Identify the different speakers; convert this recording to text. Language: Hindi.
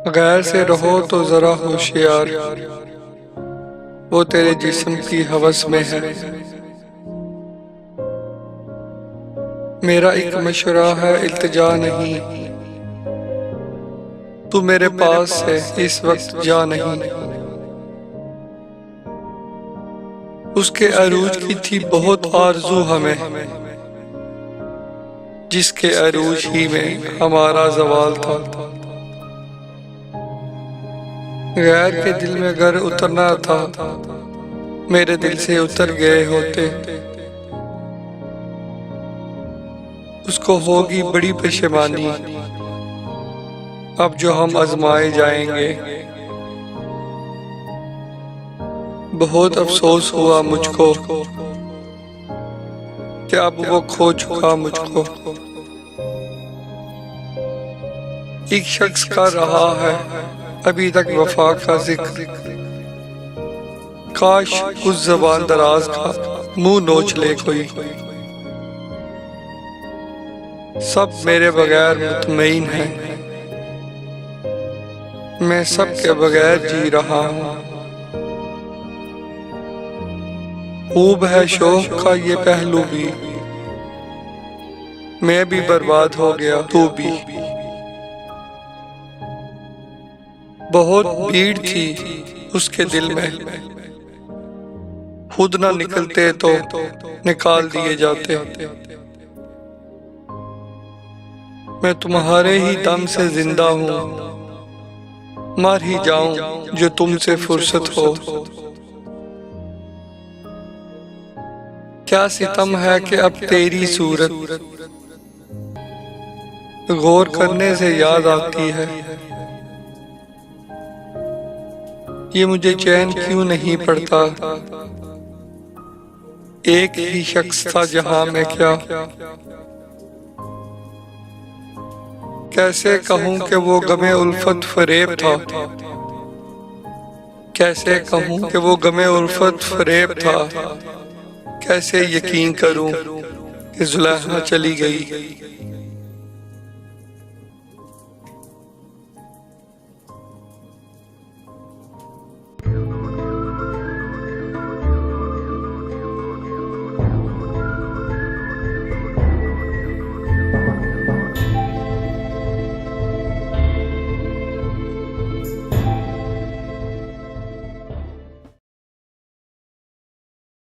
Speaker 1: गैर से रहो तो जरा होशियार, वो तेरे जिस्म की हवस में है। मेरा एक मशवरा है, इल्तिजा नहीं, तू मेरे पास है इस वक्त जा नहीं। उसके अरूज की थी बहुत आरज़ू हमें, जिसके अरूज ही में हमारा ज़वाल था। गैर के दिल में अगर उतरना था, मेरे दिल से उतर गए होते। उसको होगी बड़ी पशेमानी अब जो हम आजमाए जाएंगे। बहुत अफसोस हुआ मुझको कि अब वो खो चुका मुझको। एक शख्स का रहा है अभी तक वफा का जिक्र, काश उस ज़बान दराज का मुंह नोच ले कोई। सब मेरे बगैर मुतमईन है, मैं सब के बगैर जी रहा हूँ। खूब है शौक का ये पहलू भी, मैं भी बर्बाद हो गया तू भी। बहुत भीड़ थी उसके दिल में, खुद ना निकलते तो निकाल दिए जाते। मैं तुम्हारे ही दम से जिंदा हूँ, मर ही जाऊं जो तुमसे फुर्सत हो। क्या सितम है कि अब तेरी सूरत गौर करने से याद आती है। ये मुझे चैन क्यों नहीं पड़ता, एक ही शख्स था जहां में क्या। कैसे कहूं कि वो गमे उल्फत फरेब था, कैसे कहूं कि वो गमे उल्फत फरेब था। कैसे यकीन करूं कि जुलेखा चली गई।